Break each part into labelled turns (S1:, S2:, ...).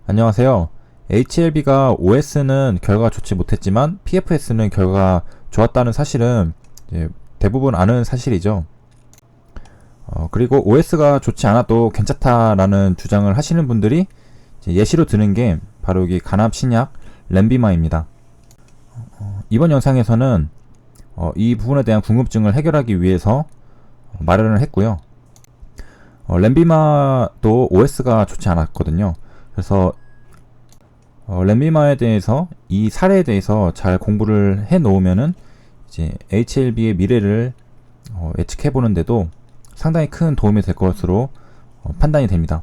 S1: 안녕하세요. HLB가 OS는 결과가 좋지 못했지만 PFS는 결과가 좋았다는 사실은 이제 대부분 아는 사실이죠. 그리고 OS가 좋지 않아도 괜찮다라는 주장을 하시는 분들이 예시로 드는 게 바로 여기 간암 신약 렌비마입니다. 이번 영상에서는 이 부분에 대한 궁금증을 해결하기 위해서 마련을 했고요. 렌비마도 OS가 좋지 않았거든요. 그래서 렌비마에 대해서 이 사례에 대해서 잘 공부를 해 놓으면은 이제 HLB의 미래를 예측해 보는데도 상당히 큰 도움이 될 것으로 판단이 됩니다.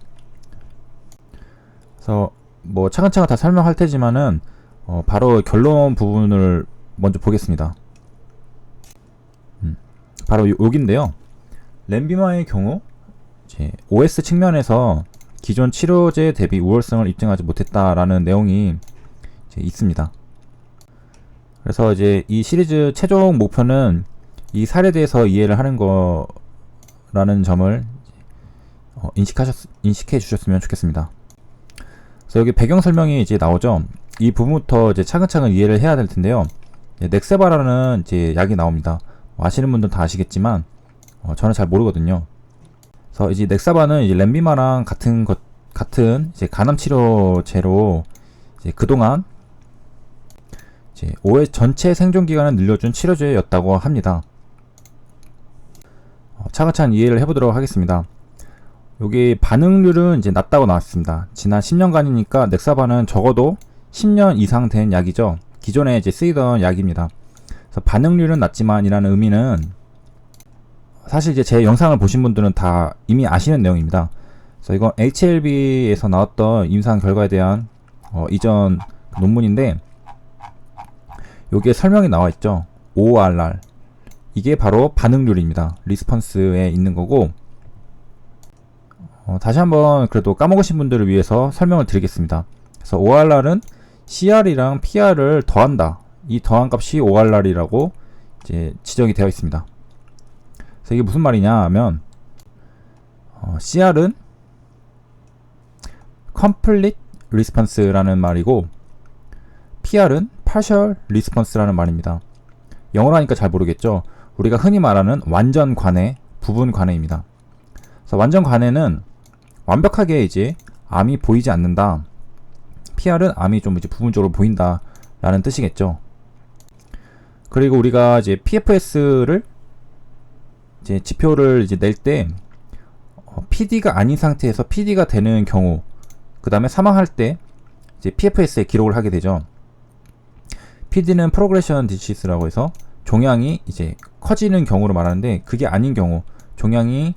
S1: 그래서 뭐 차근차근 다 설명할 테지만은 바로 결론 부분을 먼저 보겠습니다. 바로 여기인데요. 렌비마의 경우 이제 OS 측면에서 기존 치료제 대비 우월성을 입증하지 못했다라는 내용이 이제 있습니다. 그래서 이제 이 시리즈 최종 목표는 이 사례에 대해서 이해를 하는 거라는 점을 인식해 주셨으면 좋겠습니다. 그래서 여기 배경 설명이 이제 나오죠. 이 부분부터 이제 차근차근 이해를 해야 될 텐데요. 넥세바라는 이제 약이 나옵니다. 아시는 분들은 다 아시겠지만 저는 잘 모르거든요. 그래서 이제 넥사바는 이제 렌비마랑 같은 이제 간암 치료제로 이제 그동안 이제 OS 전체 생존 기간을 늘려준 치료제였다고 합니다. 차근차근 이해를 해보도록 하겠습니다. 여기 반응률은 이제 낮다고 나왔습니다. 지난 10년간이니까 넥사바는 적어도 10년 이상 된 약이죠. 기존에 이제 쓰이던 약입니다. 그래서 반응률은 낮지만이라는 의미는 사실 이제 제 영상을 보신 분들은 다 이미 아시는 내용입니다. 그래서 이건 HLB에서 나왔던 임상 결과에 대한 이전 논문인데 여기에 설명이 나와 있죠. ORR 이게 바로 반응률입니다. 리스폰스에 있는 거고 다시 한번 그래도 까먹으신 분들을 위해서 설명을 드리겠습니다. 그래서 ORR은 CR이랑 PR을 더한다. 이 더한 값이 ORR이라고 이제 지정이 되어 있습니다. 그래서 이게 무슨 말이냐 하면 CR은 Complete Response라는 말이고 PR은 Partial Response라는 말입니다. 영어로 하니까 잘 모르겠죠. 우리가 흔히 말하는 완전 관해, 부분 관해입니다. 그래서 완전 관해는 완벽하게 이제 암이 보이지 않는다. PR은 암이 좀 이제 부분적으로 보인다 라는 뜻이겠죠. 그리고 우리가 이제 PFS를 이제 지표를 이제 낼 때 PD가 아닌 상태에서 PD가 되는 경우, 그 다음에 사망할 때 이제 PFS에 기록을 하게 되죠. PD는 프로그레션 디시스라고 해서 종양이 이제 커지는 경우로 말하는데 그게 아닌 경우, 종양이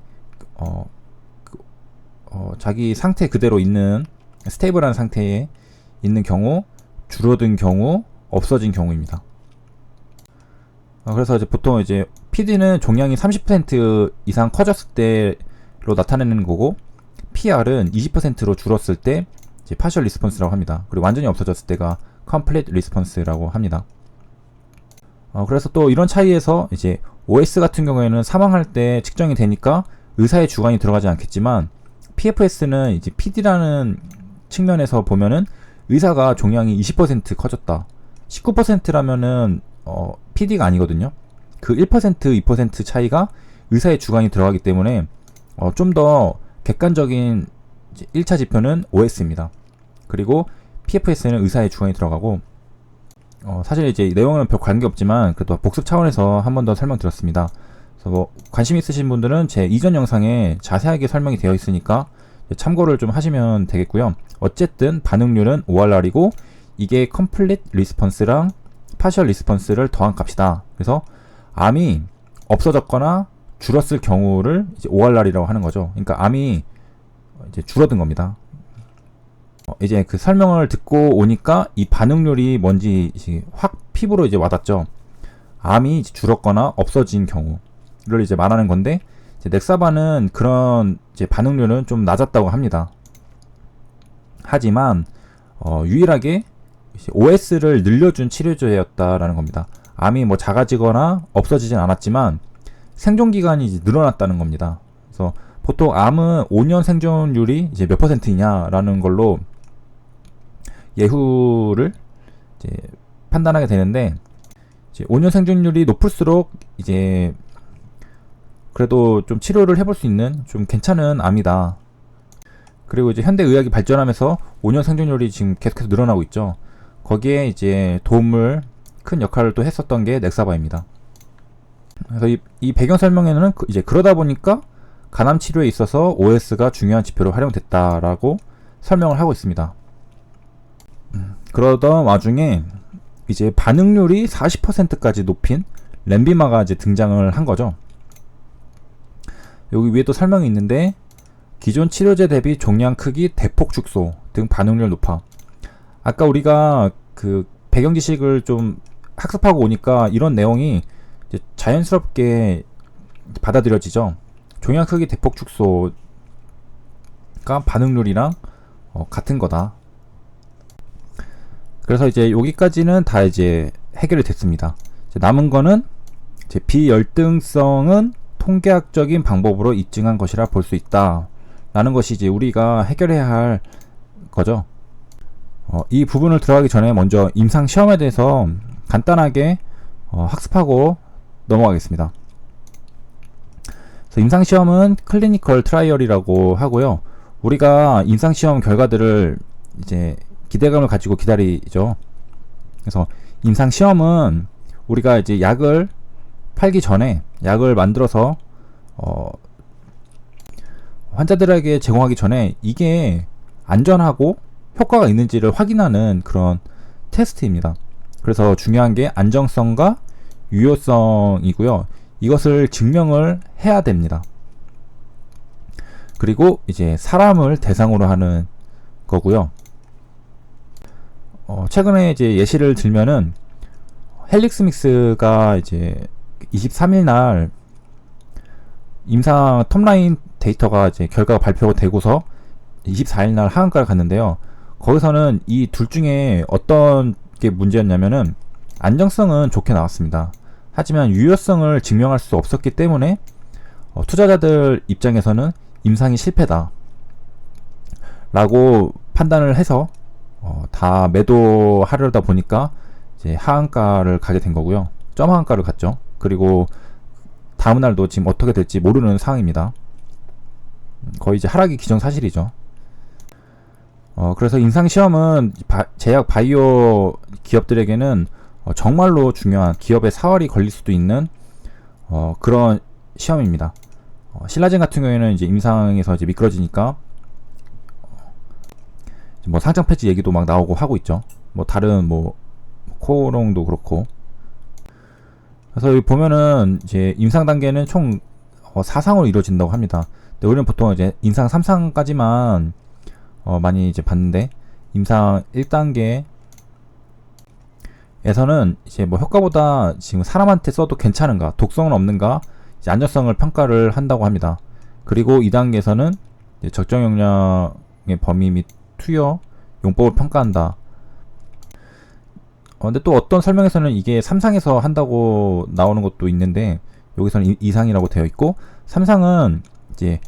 S1: 자기 상태 그대로 있는 스테이블한 상태에 있는 경우, 줄어든 경우, 없어진 경우입니다. 그래서 이제 보통 이제 PD는 종양이 30% 이상 커졌을 때로 나타내는 거고 PR은 20%로 줄었을 때 이제 partial response라고 합니다. 그리고 완전히 없어졌을 때가 complete response라고 합니다. 그래서 또 이런 차이에서 이제 OS 같은 경우에는 사망할 때 측정이 되니까 의사의 주관이 들어가지 않겠지만 PFS는 이제 PD라는 측면에서 보면은 의사가 종양이 20% 커졌다. 19%라면은 PD가 아니거든요. 그 1%, 2% 차이가 의사의 주관이 들어가기 때문에 좀 더 객관적인 1차 지표는 OS입니다. 그리고 PFS는 의사의 주관이 들어가고 사실 이제 내용은 별 관계없지만 그래도 복습 차원에서 한 번 더 설명드렸습니다. 그래서 뭐 관심 있으신 분들은 제 이전 영상에 자세하게 설명이 되어 있으니까 참고를 좀 하시면 되겠고요. 어쨌든 반응률은 ORR이고 이게 Complete Response랑 Partial Response를 더한 값이다. 그래서 암이 없어졌거나 줄었을 경우를 이제 ORR이라고 하는 거죠. 그러니까 암이 이제 줄어든 겁니다. 이제 그 설명을 듣고 오니까 이 반응률이 뭔지 확 피부로 이제 와닿죠. 암이 이제 줄었거나 없어진 경우를 이제 말하는 건데 이제 넥사바는 그런 이제 반응률은 좀 낮았다고 합니다. 하지만 유일하게 OS를 늘려준 치료제였다라는 겁니다. 암이 뭐 작아지거나 없어지진 않았지만 생존기간이 이제 늘어났다는 겁니다. 그래서 보통 암은 5년 생존율이 이제 몇 %이냐라는 걸로 예후를 이제 판단하게 되는데, 이제 5년 생존율이 높을수록 이제 그래도 좀 치료를 해볼 수 있는 좀 괜찮은 암이다. 그리고 이제 현대 의학이 발전하면서 5년 생존율이 지금 계속해서 늘어나고 있죠. 거기에 이제 도움을 큰 역할을 또 했었던 게 넥사바입니다. 그래서 이 배경 설명에는 이제 그러다 보니까 간암 치료에 있어서 OS가 중요한 지표로 활용됐다라고 설명을 하고 있습니다. 그러던 와중에 이제 반응률이 40%까지 높인 렌비마가 이제 등장을 한 거죠. 여기 위에 또 설명이 있는데, 기존 치료제 대비 종양 크기 대폭 축소 등 반응률 높아. 아까 우리가 그 배경 지식을 좀 학습하고 오니까 이런 내용이 이제 자연스럽게 받아들여지죠. 종양 크기 대폭 축소가 반응률이랑 같은 거다. 그래서 이제 여기까지는 다 이제 해결이 됐습니다. 이제 남은 거는 이제 비열등성은 통계학적인 방법으로 입증한 것이라 볼 수 있다 라는 것이 이제 우리가 해결해야 할 거죠. 이 부분을 들어가기 전에 먼저 임상 시험에 대해서 간단하게 학습하고 넘어가겠습니다. 그래서 임상 시험은 클리니컬 트라이얼이라고 하고요. 우리가 임상 시험 결과들을 이제 기대감을 가지고 기다리죠. 그래서 임상 시험은 우리가 이제 약을 팔기 전에, 약을 만들어서 환자들에게 제공하기 전에 이게 안전하고 효과가 있는지를 확인하는 그런 테스트입니다. 그래서 중요한 게 안정성과 유효성이고요. 이것을 증명을 해야 됩니다. 그리고 이제 사람을 대상으로 하는 거고요. 최근에 이제 예시를 들면은 헬릭스믹스가 이제 23일 날 임상 톱라인 데이터가 이제 결과가 발표가 되고서 24일 날 하한가를 갔는데요. 거기서는 이 둘 중에 어떤 게 문제였냐면은 안정성은 좋게 나왔습니다. 하지만 유효성을 증명할 수 없었기 때문에 투자자들 입장에서는 임상이 실패다 라고 판단을 해서 다 매도하려다 보니까 이제 하한가를 가게 된 거고요. 점 하한가를 갔죠. 그리고 다음날도 지금 어떻게 될지 모르는 상황입니다. 거의 이제 하락이 기정사실이죠. 그래서 임상시험은 제약 바이오 기업들에게는 정말로 중요한, 기업의 사활이 걸릴 수도 있는 그런 시험입니다. 신라젠 같은 경우에는 이제 임상에서 이제 미끄러지니까 뭐 상장 폐지 얘기도 막 나오고 하고 있죠. 뭐 다른 뭐 코롱도 그렇고. 그래서 여기 보면은 이제 임상 단계는 총 4상으로 이루어진다고 합니다. 근데 우리는 보통 이제 임상 3상까지만 많이 이제 봤는데, 임상 1단계에서는 이제 뭐 효과보다 지금 사람한테 써도 괜찮은가, 독성은 없는가, 이제 안전성을 평가를 한다고 합니다. 그리고 2단계에서는 이제 적정 용량의 범위 및 투여 용법을 평가한다. 근데 또 어떤 설명에서는 이게 3상에서 한다고 나오는 것도 있는데, 여기서는 2상이라고 되어 있고, 3상은 이제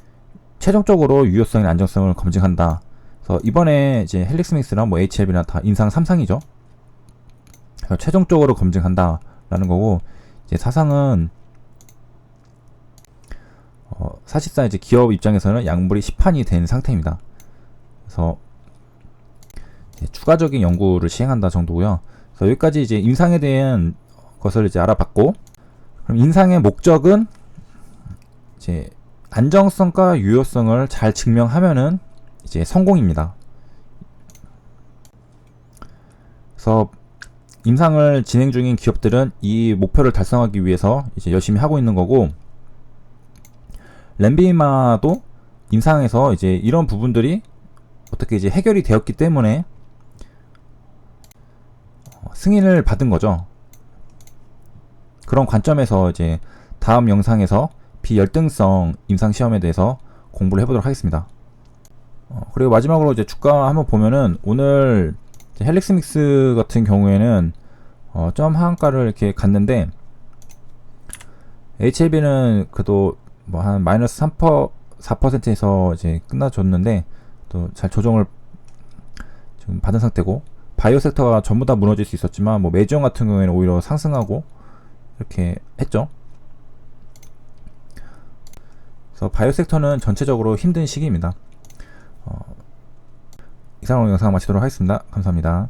S1: 최종적으로 유효성이나 안정성을 검증한다. 그래서 이번에 이제 헬릭스믹스나 뭐 HLB나 다 임상 3상이죠. 그래서 최종적으로 검증한다라는 거고, 이제 4상은 사실상 이제 기업 입장에서는 약물이 시판이 된 상태입니다. 그래서 추가적인 연구를 시행한다 정도고요. 그래서 여기까지 이제 임상에 대한 것을 이제 알아봤고, 그럼 임상의 목적은 이제 안정성과 유효성을 잘 증명하면은 이제 성공입니다. 그래서 임상을 진행 중인 기업들은 이 목표를 달성하기 위해서 이제 열심히 하고 있는 거고, 렌비마도 임상에서 이제 이런 부분들이 어떻게 이제 해결이 되었기 때문에 승인을 받은 거죠. 그런 관점에서 이제 다음 영상에서 비열등성 임상시험에 대해서 공부를 해보도록 하겠습니다. 그리고 마지막으로 이제 주가 한번 보면은, 오늘 헬릭스믹스 같은 경우에는 점 하한가를 이렇게 갔는데, HLB는 그래도 뭐 한 마이너스 4%에서 이제 끝나줬는데 또 잘 조정을 지금 받은 상태고, 바이오 섹터가 전부 다 무너질 수 있었지만 뭐 메지형 같은 경우에는 오히려 상승하고 이렇게 했죠. 그래서 바이오 섹터는 전체적으로 힘든 시기입니다. 이상으로 영상 마치도록 하겠습니다. 감사합니다.